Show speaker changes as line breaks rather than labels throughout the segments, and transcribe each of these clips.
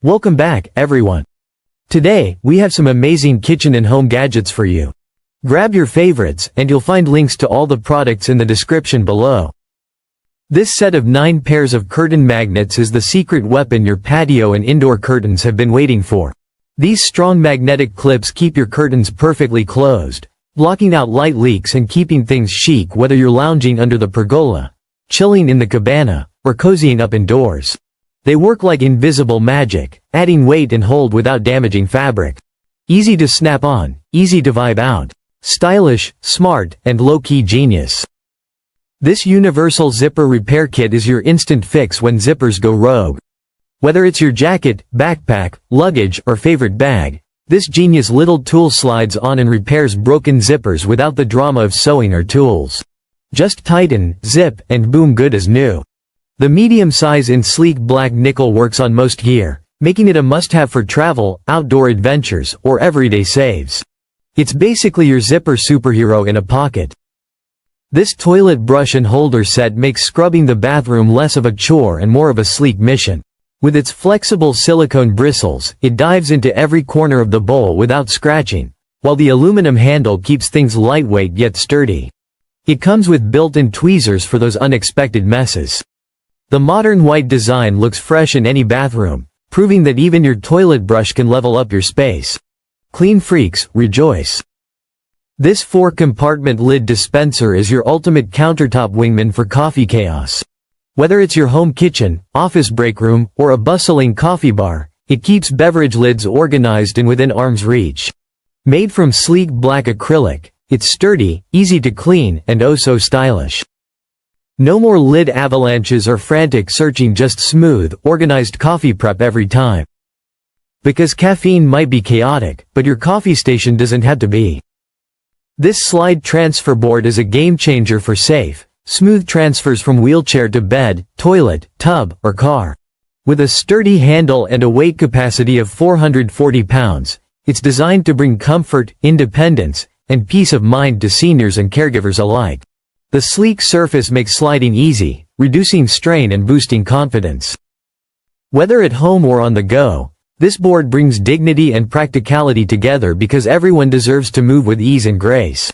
Welcome back, everyone. Today, we have some amazing kitchen and home gadgets for you. Grab your favorites, and you'll find links to all the products in the description below. This set of 9 pairs of curtain magnets is the secret weapon your patio and indoor curtains have been waiting for. These strong magnetic clips keep your curtains perfectly closed, blocking out light leaks and keeping things chic whether you're lounging under the pergola, chilling in the cabana, or cozying up indoors. They work like invisible magic, adding weight and hold without damaging fabric. Easy to snap on, easy to vibe out. Stylish, smart, and low-key genius. This universal zipper repair kit is your instant fix when zippers go rogue. Whether it's your jacket, backpack, luggage, or favorite bag, this genius little tool slides on and repairs broken zippers without the drama of sewing or tools. Just tighten, zip, and boom, good as new. The medium size in sleek black nickel works on most gear, making it a must-have for travel, outdoor adventures, or everyday saves. It's basically your zipper superhero in a pocket. This toilet brush and holder set makes scrubbing the bathroom less of a chore and more of a sleek mission. With its flexible silicone bristles, it dives into every corner of the bowl without scratching, while the aluminum handle keeps things lightweight yet sturdy. It comes with built-in tweezers for those unexpected messes. The modern white design looks fresh in any bathroom, proving that even your toilet brush can level up your space. Clean freaks, rejoice. This 4-compartment lid dispenser is your ultimate countertop wingman for coffee chaos. Whether it's your home kitchen, office break room, or a bustling coffee bar, it keeps beverage lids organized and within arm's reach. Made from sleek black acrylic, it's sturdy, easy to clean, and oh so stylish. No more lid avalanches or frantic searching, just smooth, organized coffee prep every time. Because caffeine might be chaotic, but your coffee station doesn't have to be. This slide transfer board is a game changer for safe, smooth transfers from wheelchair to bed, toilet, tub, or car. With a sturdy handle and a weight capacity of 440 pounds, it's designed to bring comfort, independence, and peace of mind to seniors and caregivers alike. The sleek surface makes sliding easy, reducing strain and boosting confidence. Whether at home or on the go, this board brings dignity and practicality together because everyone deserves to move with ease and grace.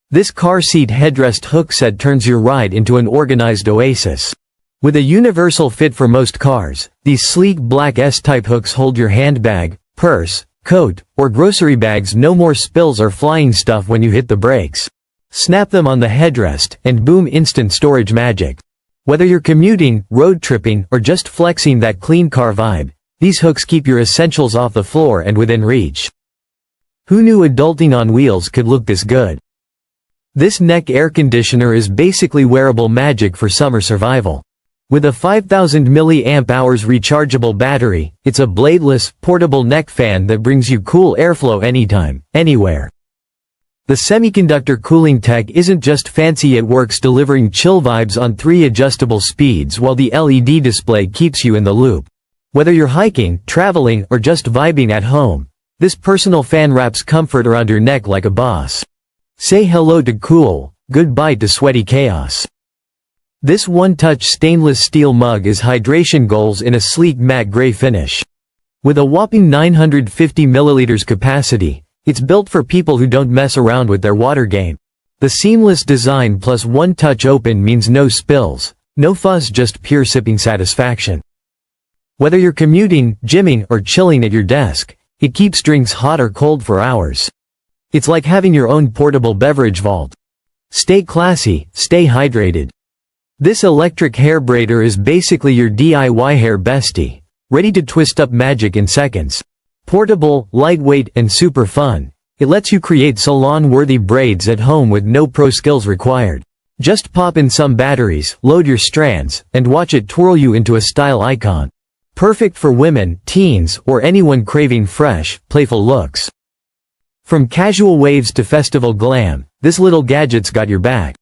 This car seat headrest hook set turns your ride into an organized oasis. With a universal fit for most cars, these sleek black S-type hooks hold your handbag, purse, coat, or grocery bags. No more spills or flying stuff when you hit the brakes. Snap them on the headrest, and boom, instant storage magic. Whether you're commuting, road tripping, or just flexing that clean car vibe, these hooks keep your essentials off the floor and within reach. Who knew adulting on wheels could look this good? This neck air conditioner is basically wearable magic for summer survival. With a 5000 mAh rechargeable battery, it's a bladeless, portable neck fan that brings you cool airflow anytime, anywhere. The semiconductor cooling tech isn't just fancy, it works, delivering chill vibes on 3 adjustable speeds while the LED display keeps you in the loop. Whether you're hiking, traveling, or just vibing at home, this personal fan wraps comfort around your neck like a boss. Say hello to cool, goodbye to sweaty chaos. This one-touch stainless steel mug is hydration goals in a sleek matte gray finish. With a whopping 950 milliliters capacity, it's built for people who don't mess around with their water game. The seamless design plus one-touch open means no spills, no fuss, just pure sipping satisfaction. Whether you're commuting, gymming, or chilling at your desk, it keeps drinks hot or cold for hours. It's like having your own portable beverage vault. Stay classy, stay hydrated. This electric hair braider is basically your DIY hair bestie, ready to twist up magic in seconds. Portable, lightweight, and super fun, it lets you create salon-worthy braids at home with no pro skills required. Just pop in some batteries, load your strands, and watch it twirl you into a style icon. Perfect for women, teens, or anyone craving fresh, playful looks. From casual waves to festival glam, this little gadget's got your back.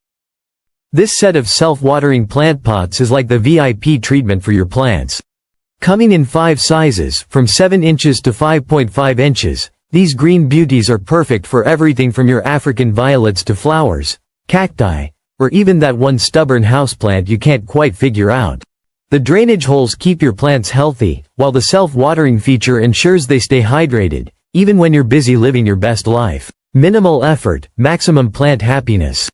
This set of self-watering plant pots is like the VIP treatment for your plants. Coming in 5 sizes, from 7 inches to 5.5 inches, these green beauties are perfect for everything from your African violets to flowers, cacti, or even that one stubborn houseplant you can't quite figure out. The drainage holes keep your plants healthy, while the self-watering feature ensures they stay hydrated, even when you're busy living your best life. Minimal effort, maximum plant happiness.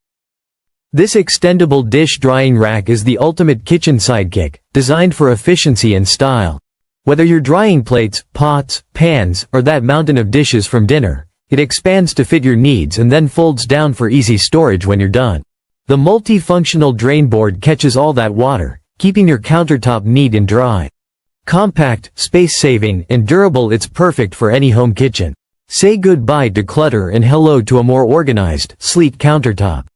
This extendable dish drying rack is the ultimate kitchen sidekick, designed for efficiency and style. Whether you're drying plates, pots, pans, or that mountain of dishes from dinner, it expands to fit your needs and then folds down for easy storage when you're done. The multi-functional drain board catches all that water, keeping your countertop neat and dry. Compact, space-saving, and durable, it's perfect for any home kitchen. Say goodbye to clutter and hello to a more organized, sleek countertop.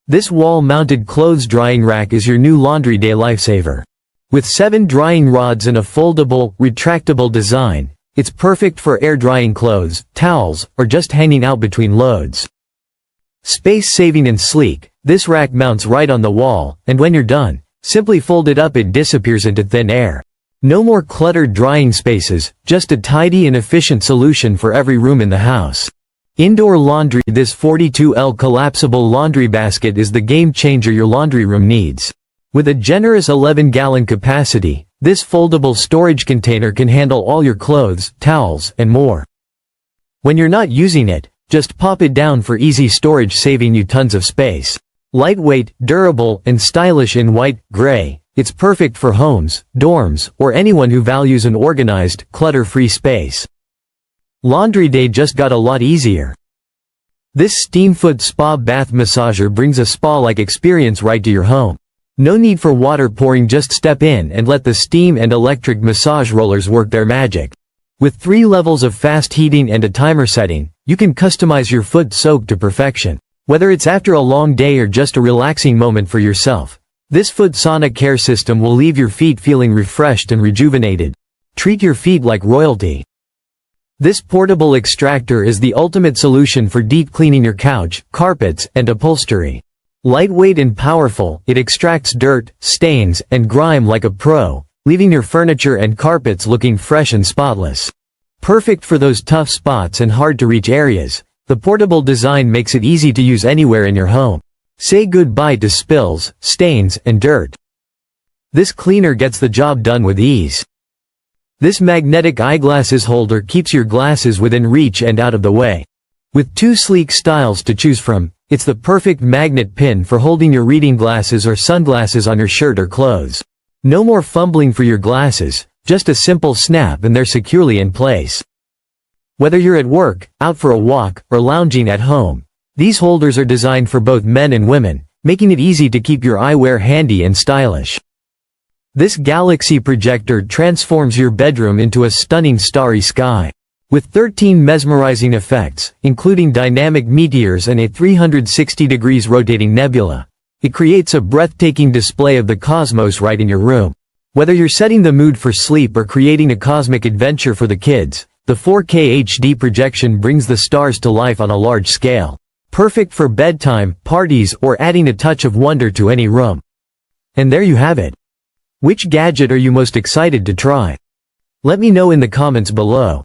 This wall-mounted clothes drying rack is your new laundry day lifesaver. With 7 drying rods and a foldable, retractable design, it's perfect for air-drying clothes, towels, or just hanging out between loads. Space-saving and sleek, this rack mounts right on the wall, and when you're done, simply fold it up, it disappears into thin air. No more cluttered drying spaces, just a tidy and efficient solution for every room in the house. Indoor laundry. This 42L collapsible laundry basket is the game changer your laundry room needs. With a generous 11-gallon capacity, this foldable storage container can handle all your clothes, towels, and more. When you're not using it, just pop it down for easy storage, saving you tons of space. Lightweight, durable, and stylish in white, gray, it's perfect for homes, dorms, or anyone who values an organized, clutter-free space. Laundry day just got a lot easier. This Steamfoot Spa Bath Massager brings a spa-like experience right to your home. No need for water pouring, just step in and let the steam and electric massage rollers work their magic. With 3 levels of fast heating and a timer setting, you can customize your foot soak to perfection. Whether it's after a long day or just a relaxing moment for yourself, this foot sauna care system will leave your feet feeling refreshed and rejuvenated. Treat your feet like royalty. This portable extractor is the ultimate solution for deep cleaning your couch, carpets, and upholstery. Lightweight and powerful, it extracts dirt, stains, and grime like a pro, leaving your furniture and carpets looking fresh and spotless. Perfect for those tough spots and hard-to-reach areas, the portable design makes it easy to use anywhere in your home. Say goodbye to spills, stains, and dirt. This cleaner gets the job done with ease. This magnetic eyeglasses holder keeps your glasses within reach and out of the way. With 2 sleek styles to choose from, it's the perfect magnet pin for holding your reading glasses or sunglasses on your shirt or clothes. No more fumbling for your glasses, just a simple snap and they're securely in place. Whether you're at work, out for a walk, or lounging at home, these holders are designed for both men and women, making it easy to keep your eyewear handy and stylish. This Galaxy projector transforms your bedroom into a stunning starry sky. With 13 mesmerizing effects, including dynamic meteors and a 360 degrees rotating nebula, it creates a breathtaking display of the cosmos right in your room. Whether you're setting the mood for sleep or creating a cosmic adventure for the kids, the 4K HD projection brings the stars to life on a large scale. Perfect for bedtime, parties, or adding a touch of wonder to any room. And there you have it. Which gadget are you most excited to try? Let me know in the comments below.